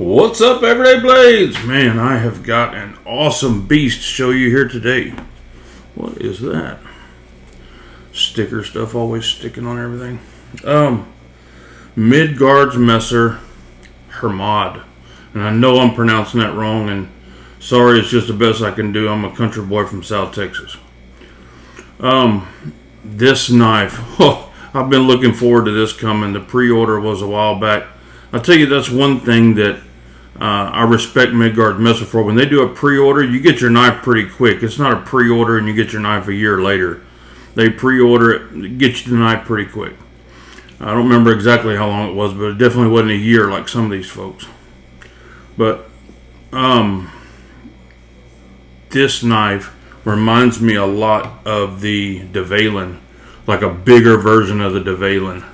What's up, Everyday Blades? Man, I have got an awesome beast to show you here today. What is that? Sticker stuff always sticking on everything. Midgards-Messer Hermod. And I know I'm pronouncing that wrong, and sorry, it's just the best I can do. I'm a country boy from South Texas. This knife, I've been looking forward to this coming. The pre-order was a while back. I'll tell you, that's one thing that I respect Midgards-Messer for. When they do a pre-order, you get your knife pretty quick. It's not a pre-order and you get your knife a year later. They pre-order it, get you the knife pretty quick. I don't remember exactly how long it was, but it definitely wasn't a year like some of these folks. But this knife reminds me a lot of the DeValen, like a bigger version of the DeValen.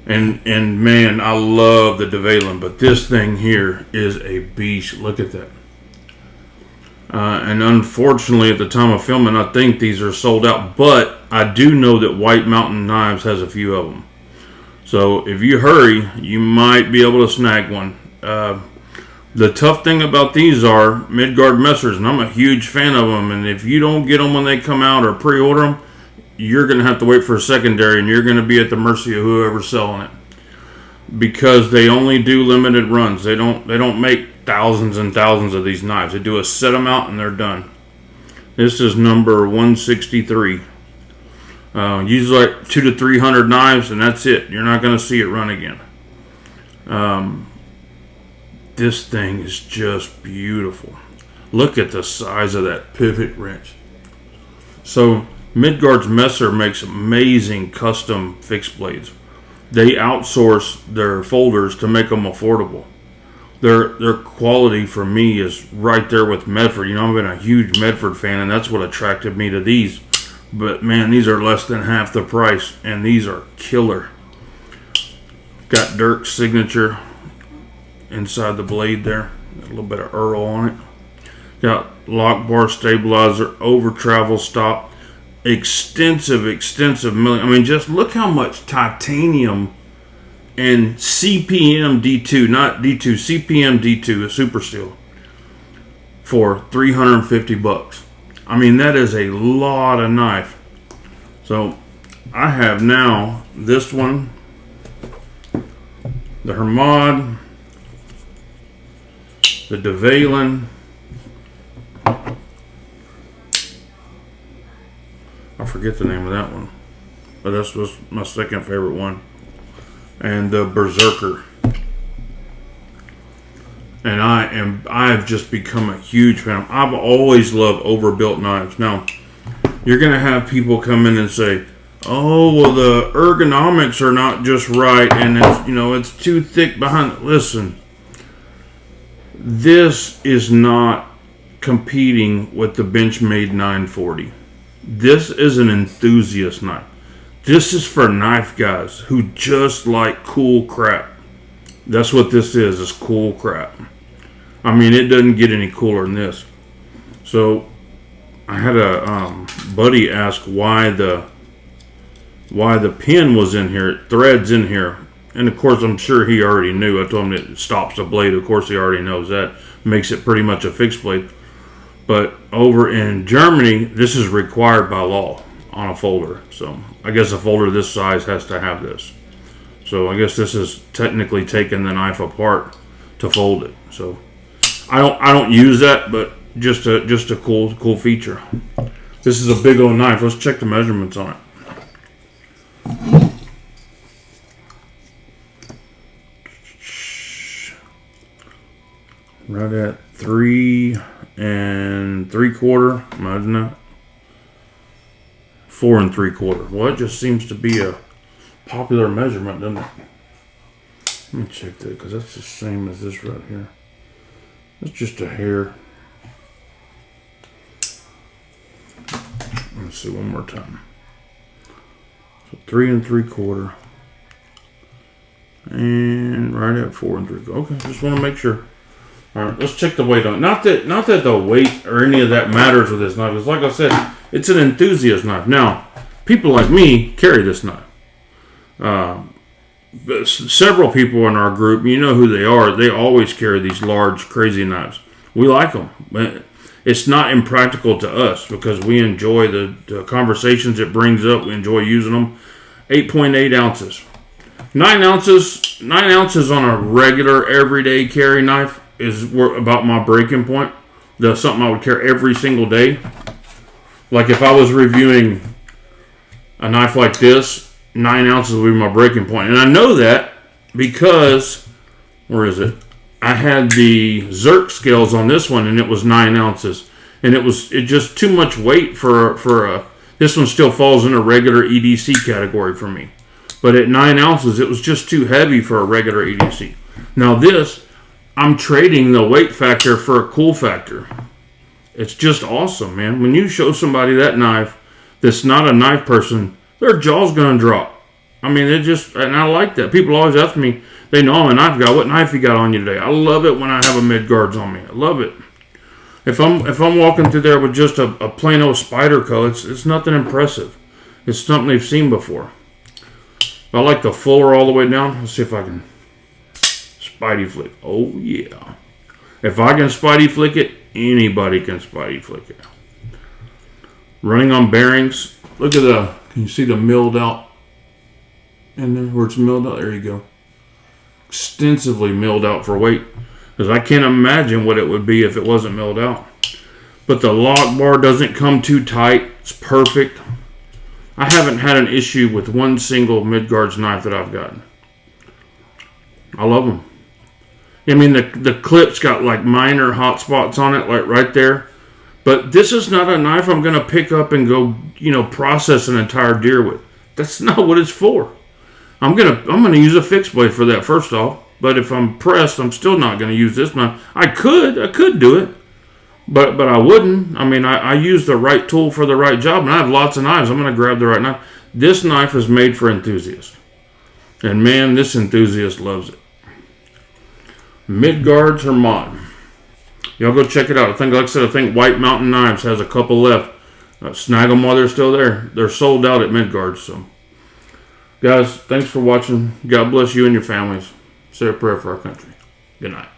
And man, I love the DeValen, but this thing here is a beast. Look at that. And unfortunately, at the time of filming, I think these are sold out. But I do know that White Mountain Knives has a few of them. So if you hurry, you might be able to snag one. The tough thing about these are Midgards-Messers, and I'm a huge fan of them. And if you don't get them when they come out or pre-order them, you're going to have to wait for a secondary, and you're going to be at the mercy of whoever's selling it, because they only do limited runs. They don't make thousands and thousands of these knives. They do a set amount and they're done. This is number 163. Usually like 200 to 300 knives, and that's it. You're not going to see it run again. This thing is just beautiful. Look at the size of that pivot wrench. So Midgards-Messer makes amazing custom fixed blades. They outsource their folders to make them affordable. Their quality for me is right there with Medford. You know, I've been a huge Medford fan, and that's what attracted me to these. But man, these are less than half the price, and these are killer. Got Dirk's signature inside the blade there. Got a little bit of Earl on it. Got lock bar stabilizer, over travel stop. Extensive milling. I mean, just look how much titanium and CPM D2, not D2, CPM D2, a super steel, for $350. I mean, that is a lot of knife. So I have now this one, the Hermod, the DeValen. I forget the name of that one, but that was my second favorite one. And the Berserker. And I've just become a huge fan. I've always loved overbuilt knives. Now, you're gonna have people come in and say, "Oh, well, the ergonomics are not just right, and it's too thick behind." Listen, this is not competing with the Benchmade 940. This is an enthusiast knife. This is for knife guys who just like cool crap. That's what this is cool crap. I mean, it doesn't get any cooler than this. So I had a buddy ask why the pin was in here, threads in here. And of course, I'm sure he already knew. I told him that it stops the blade. Of course, he already knows that. Makes it pretty much a fixed blade. But over in Germany, this is required by law on a folder. So I guess a folder this size has to have this. So I guess this is technically taking the knife apart to fold it. So I don't use that, but just a cool feature. This is a big old knife. Let's check the measurements on it. Right at 3 3/4. Imagine that. 4 3/4. Well, it just seems to be a popular measurement, doesn't it? Let me check that, because that's the same as this right here. It's just a hair. Let's see one more time. So 3 3/4. And right at 4 3/4. Okay, just want to make sure. All right, let's check the weight on it. Not that the weight or any of that matters with this knife. It's like I said, it's an enthusiast knife. Now, people like me carry this knife. several people in our group, you know who they are. They always carry these large, crazy knives. We like them, but it's not impractical to us because we enjoy the conversations it brings up. We enjoy using them. 8.8 ounces. 9 ounces. 9 ounces on a regular, everyday carry knife is about my breaking point. That's something I would carry every single day. Like if I was reviewing a knife like this, 9 ounces would be my breaking point. And I know that because, where is it? I had the Zerk scales on this one, and it was 9 ounces. And it just too much weight for a, this one still falls in a regular EDC category for me. But at 9 ounces, it was just too heavy for a regular EDC. Now this, I'm trading the weight factor for a cool factor. It's just awesome, man. When you show somebody that knife that's not a knife person, their jaw's going to drop. I mean, and I like that. People always ask me, they know I'm a knife guy, what knife you got on you today? I love it when I have a Midgards on me. I love it. If I'm walking through there with just a plain old Spyderco, it's nothing impressive. It's something they've seen before. I like the fuller all the way down. Let's see if I can Spidey flick. Oh, yeah. If I can Spidey flick it, anybody can Spidey flick it. Running on bearings. Look at can you see the milled out in there where it's milled out? There you go. Extensively milled out for weight. Because I can't imagine what it would be if it wasn't milled out. But the lock bar doesn't come too tight. It's perfect. I haven't had an issue with one single Midgards knife that I've gotten. I love them. I mean, the clip's got like minor hot spots on it, like right there. But this is not a knife I'm going to pick up and go, process an entire deer with. That's not what it's for. I'm gonna use a fixed blade for that first off. But if I'm pressed, I'm still not going to use this knife. I could do it, but I wouldn't. I mean, I use the right tool for the right job, and I have lots of knives. I'm going to grab the right knife. This knife is made for enthusiasts, and man, this enthusiast loves it. Midgards Hermod. Y'all go check it out. Like I said, White Mountain Knives has a couple left. Snag them while they're still there. They're sold out at Midgards. So, guys, thanks for watching. God bless you and your families. Say a prayer for our country. Good night.